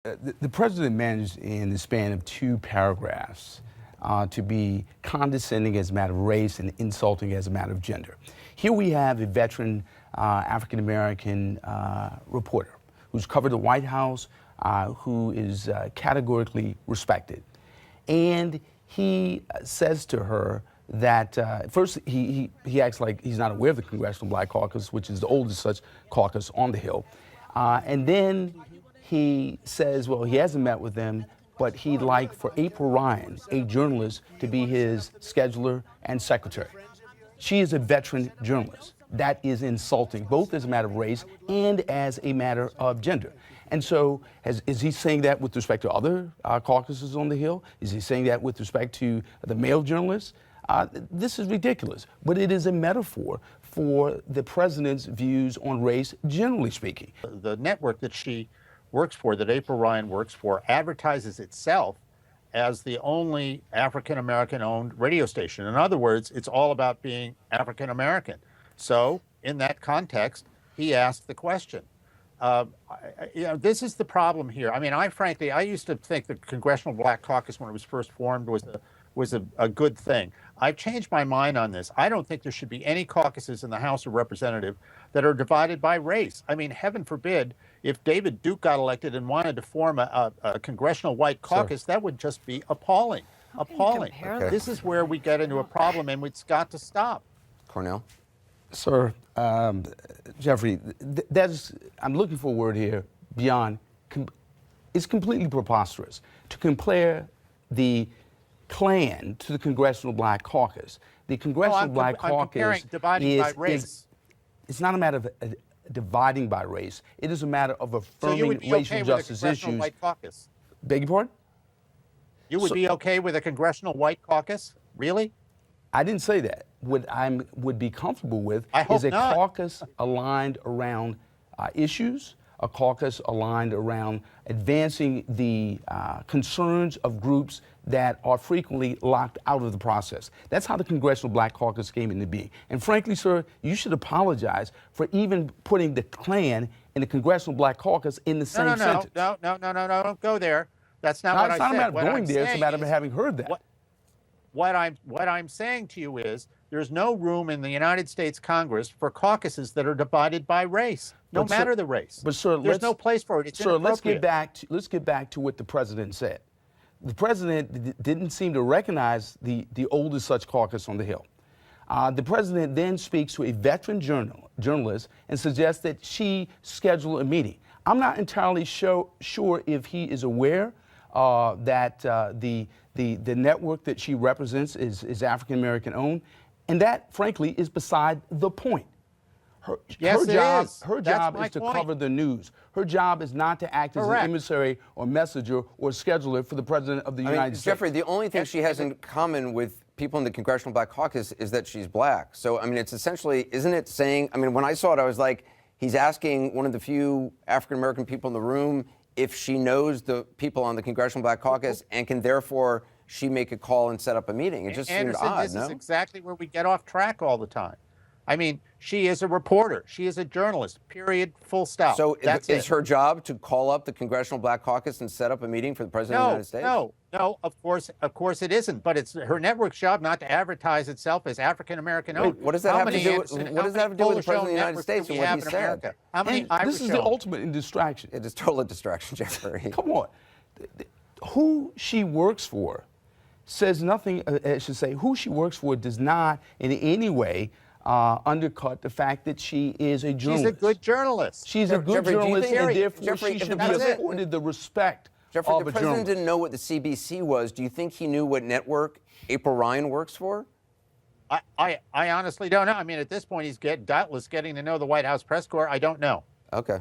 The president managed in the span of 2 paragraphs to be condescending as a matter of race and insulting as a matter of gender. Here we have a veteran African-American reporter who's covered the White House, who is categorically respected. And he says to her that, first he acts like he's not aware of the Congressional Black Caucus, which is the oldest such caucus on the Hill. And then he says, well, he hasn't met with them, but he'd like for April Ryan, a journalist, to be his scheduler and secretary. She is a veteran journalist. That is insulting, both as a matter of race and as a matter of gender. And so, is he saying that with respect to other caucuses on the Hill? Is he saying that with respect to the male journalists? This is ridiculous, but it is a metaphor for the president's views on race, generally speaking. The network that she works for, that April Ryan works for, advertises itself as the only African-American owned radio station. In other words, it's all about being African-American. So in that context, he asked the question. This is the problem here. I mean, I used to think the Congressional Black Caucus, when it was first formed, was a good thing. I've changed my mind on this. I don't think there should be any caucuses in the House of Representatives that are divided by race. I mean, heaven forbid, if David Duke got elected and wanted to form a Congressional White Caucus, that would just be appalling. Appalling. Okay. This is where we get into a problem, and it's got to stop. Cornell? Sir, Jeffrey, I'm looking for a word here beyond, it's completely preposterous to compare the Klan to the Congressional Black Caucus. The Congressional Black Caucus it's not a matter of dividing by race. It is a matter of affirming racial justice issues. White Caucus. Beg your pardon? You would be okay with a Congressional White Caucus? Really? I didn't say that. What I would be comfortable with is a caucus aligned around issues, a caucus aligned around advancing the concerns of groups that are frequently locked out of the process. That's how the Congressional Black Caucus came into being. And frankly, sir, you should apologize for even putting the Klan and the Congressional Black Caucus in the same sentence. No, don't go there. That's not what I said. It's not a matter of going there, it's a matter of having heard that. What I'm saying to you is there's no room in the United States Congress for caucuses that are divided by race, no matter the race. But sir, there's no place for it. It's sir, let's get back to what the president said. The president didn't seem to recognize the oldest such caucus on the Hill. The president then speaks to a veteran journalist and suggests that she schedule a meeting. I'm not entirely sure if he is aware that the network that she represents is African-American owned, and that, frankly, is beside the point. Her job is to cover the news. Her job is not to act as an emissary or messenger or scheduler for the President of the United States. Jeffrey, the only thing she has in common with people in the Congressional Black Caucus is that she's black. So, I mean, it's essentially, isn't it saying, I mean, when I saw it, I was like, he's asking one of the few African-American people in the room if she knows the people on the Congressional Black Caucus and can therefore she make a call and set up a meeting. It just seemed odd, this is exactly where we get off track all the time. I mean, she is a reporter. She is a journalist, period, full stop. So is her job to call up the Congressional Black Caucus and set up a meeting for the President of the United States? No, of course it isn't. But it's her network's job not to advertise itself as African-American owned. What does that have to do with the President of the United States and what he said? How many this is the ultimate distraction. It is total distraction, Jeffrey. Come on. Who she works for says nothing, I should say, who she works for does not in any way undercut the fact that she is a journalist. She's a good journalist. She's a good journalist, and therefore she should be afforded the respect of a journalist. The president didn't know what the CBC was. Do you think he knew what network April Ryan works for? I honestly don't know. I mean, at this point, he's doubtless getting to know the White House press corps. I don't know. Okay.